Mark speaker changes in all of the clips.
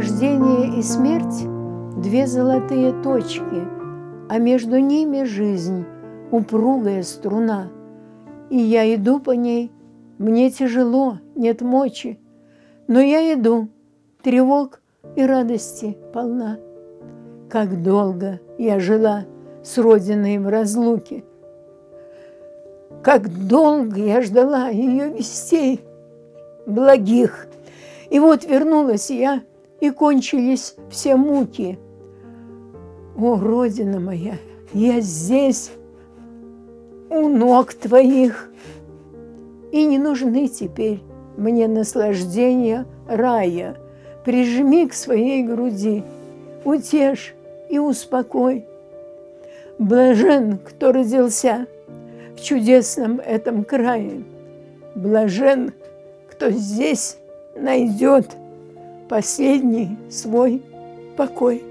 Speaker 1: Рождение и смерть – две золотые точки, а между ними жизнь, упругая струна. И я иду по ней, мне тяжело, нет мочи, но я иду, тревог и радости полна. Как долго я жила с родиной в разлуке, как долго я ждала ее вестей благих. И вот вернулась я, и кончились все муки. О, Родина моя, я здесь, у ног твоих, и не нужны теперь мне наслаждения рая. Прижми к своей груди, утешь и успокой. Блажен, кто родился в чудесном этом крае. Блажен, кто здесь найдет последний свой покой.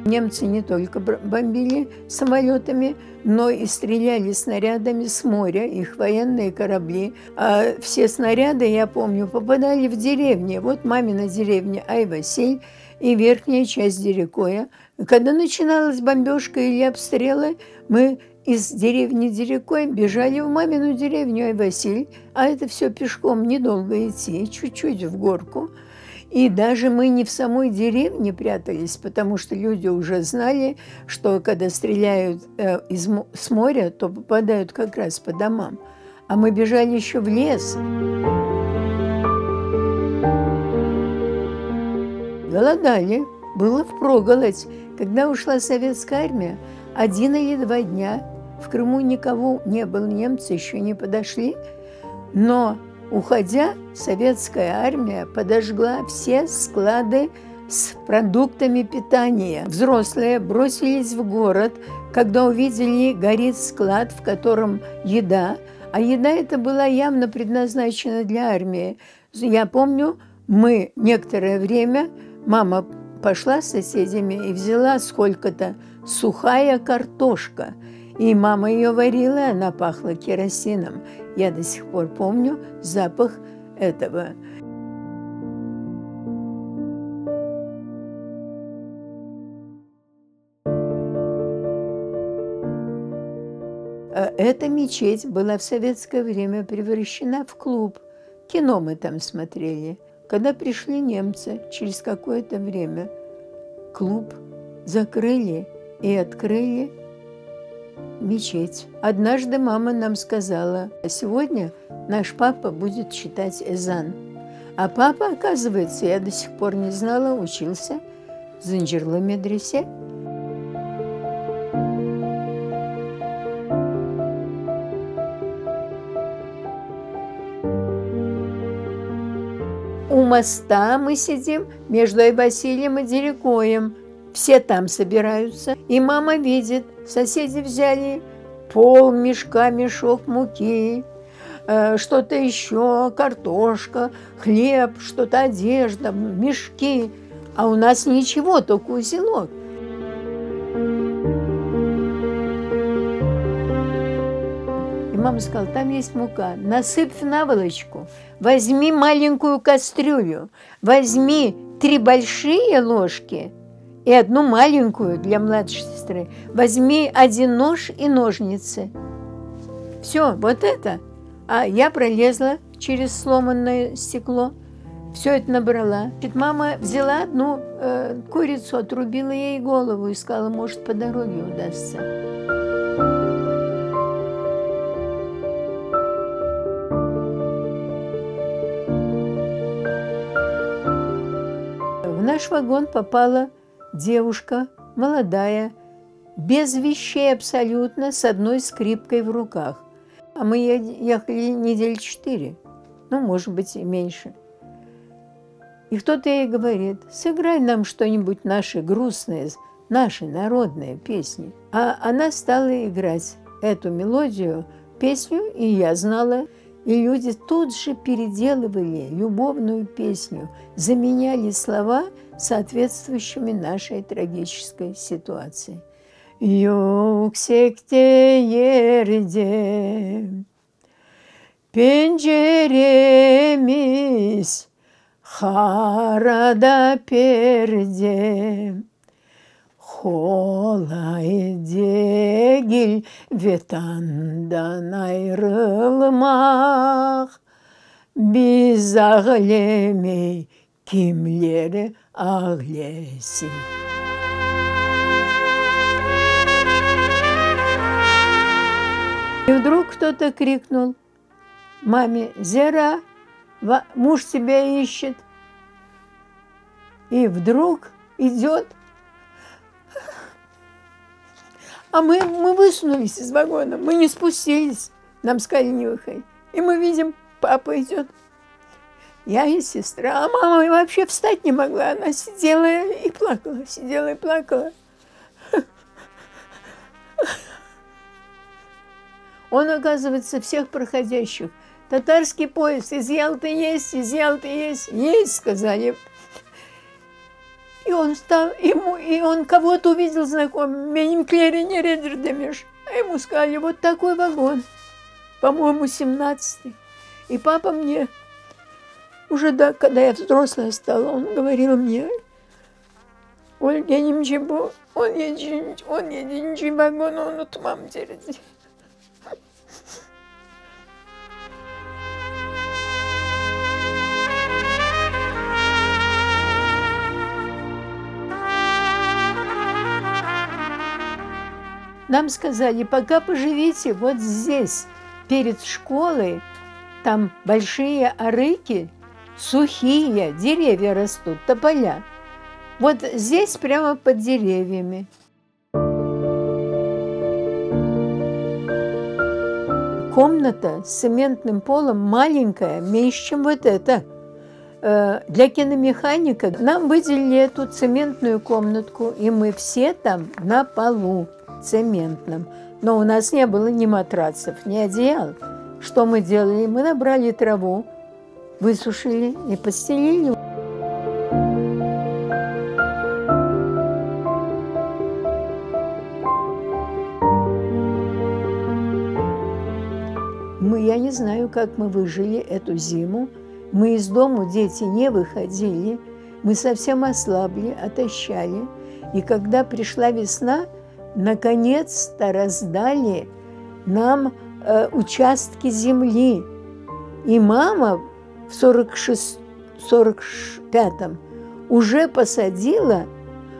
Speaker 1: Немцы не только бомбили самолетами, но и стреляли снарядами с моря, их военные корабли. А все снаряды, я помню, попадали в деревни. Вот мамина деревня Ай-Василь и верхняя часть Дерекоя. Когда начиналась бомбежка или обстрелы, мы из деревни Дерекой бежали в мамину деревню Ай-Василь, а это все пешком недолго идти, чуть-чуть в горку. И даже мы не в самой деревне прятались, потому что люди уже знали, что когда стреляют с моря, то попадают как раз по домам. А мы бежали еще в лес. Голодали, было впроголодь. Когда ушла советская армия, 1 или 2 дня в Крыму никого не было, немцы еще не подошли, но уходя, советская армия подожгла все склады с продуктами питания. Взрослые бросились в город, когда увидели, горит склад, в котором еда, а еда эта была явно предназначена для армии. Я помню, мы некоторое время, мама пошла с соседями и взяла сколько-то сухая картошка. И мама ее варила, она пахла керосином. Я до сих пор помню запах этого. Эта мечеть была в советское время превращена в клуб. Кино мы там смотрели. Когда пришли немцы, через какое-то время клуб закрыли и открыли мечеть. Однажды мама нам сказала: сегодня наш папа будет читать эзан. А папа, оказывается, я до сих пор не знала, учился в Занджирлы медресе. У моста мы сидим между Ай-Василием и Дерекоем. Все там собираются, и мама видит, соседи взяли полмешка, мешок муки, что-то еще, картошка, хлеб, что-то одежда, мешки. А у нас ничего, только узелок. И мама сказала: там есть мука, насыпь в наволочку, возьми маленькую кастрюлю, возьми 3 большие ложки и 1 маленькую для младшей сестры. Возьми 1 нож и ножницы. Все, вот это. А я пролезла через сломанное стекло, все это набрала. Мама взяла 1 курицу, отрубила ей голову и сказала: может, по дороге удастся. В наш вагон попала девушка, молодая, без вещей абсолютно, с 1 скрипкой в руках. А мы ехали недели 4, ну, может быть, и меньше. И кто-то ей говорит: сыграй нам что-нибудь наши грустные, наши народные песни. А она стала играть эту мелодию, песню, и я знала. И люди тут же переделывали любовную песню, заменяли слова соответствующими нашей трагической ситуации. Yüksekte yerde penceremiz, harada perde, kolay değil vatandan ayrılmak, biz ağlemeyi kimleri ağlesin. И вдруг кто-то крикнул маме: «Зера, муж тебя ищет». И вдруг идет, а мы высунулись из вагона, мы не спустились, нам сказали не выходить. И мы видим, папа идет, я и сестра, а мама вообще встать не могла, она сидела и плакала, сидела и плакала. Он, оказывается, всех проходящих: татарский поезд из Ялты есть, из Ялты есть, есть, сказали. И он встал, и он кого-то увидел знакомым, «Benimkileri neredir» demiş. А ему сказали: вот такой вагон, по-моему, 17-й. И папа мне, уже да, когда я взрослая стала, он говорил мне: Ol gelince bu 17. vagonu unutmam derdi. Нам сказали: пока поживите вот здесь, перед школой, там большие арыки, сухие, деревья растут, тополя. Вот здесь прямо под деревьями. Комната с цементным полом маленькая, меньше, чем вот эта. Для киномеханика нам выделили эту цементную комнатку, и мы все там на полу цементном. Но у нас не было ни матрацев, ни одеял. Что мы делали? Мы набрали траву, высушили и постелили. Я не знаю, как мы выжили эту зиму. Мы из дому, дети, не выходили. Мы совсем ослабли, отощали. И когда пришла весна, наконец-то раздали нам участки земли. И мама в 45-м уже посадила,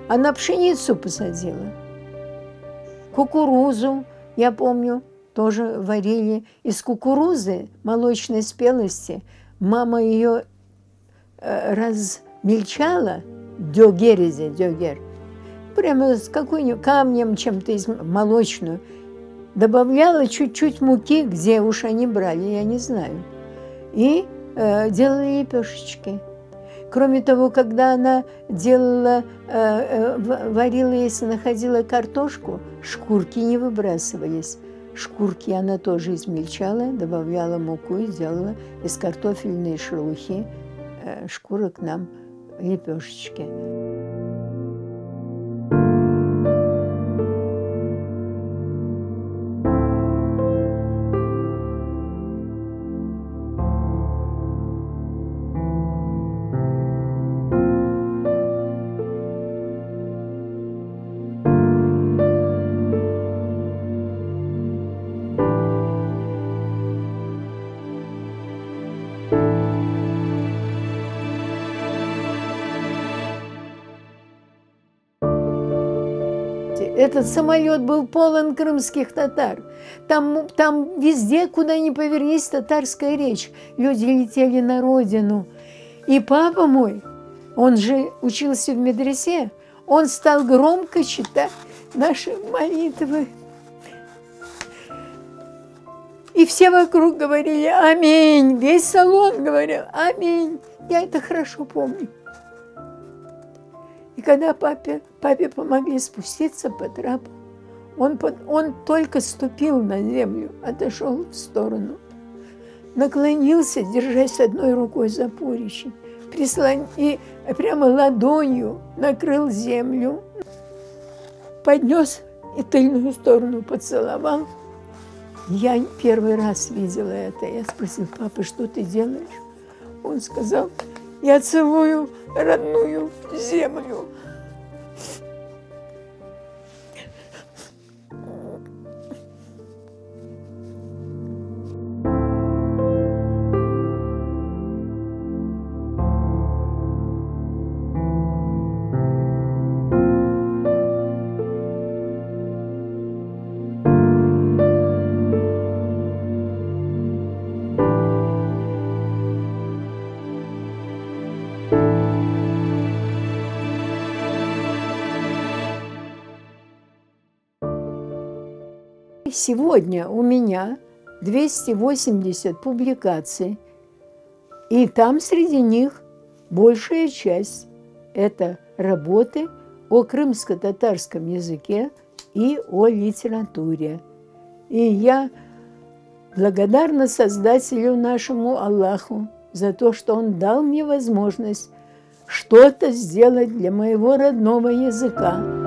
Speaker 1: она пшеницу посадила, кукурузу, я помню, тоже варили из кукурузы молочной спелости. Мама ее размельчала, дёгер, прямо с какой-нибудь камнем, чем-то молочную. Добавляла чуть-чуть муки, где уж они брали, я не знаю. И делали лепешечки. Кроме того, когда она делала, варила, если находила картошку, шкурки не выбрасывались. Шкурки она тоже измельчала, добавляла муку и делала из картофельной шелухи шкурок нам лепешечки. Этот самолет был полон крымских татар. Там везде, куда ни повернись, татарская речь. Люди летели на родину. И папа мой, он же учился в медресе, он стал громко читать наши молитвы. И все вокруг говорили «Аминь». Весь салон говорил «Аминь». Я это хорошо помню. И когда папе помогли спуститься по трапу, он только ступил на землю, отошел в сторону, наклонился, держась одной рукой за поручень, и прямо ладонью накрыл землю, поднес и тыльную сторону поцеловал. Я первый раз видела это. Я спросила: папа, что ты делаешь? Он сказал: я целую родную землю. Сегодня у меня 280 публикаций, и там среди них большая часть – это работы о крымско-татарском языке и о литературе. И я благодарна Создателю нашему Аллаху за то, что Он дал мне возможность что-то сделать для моего родного языка.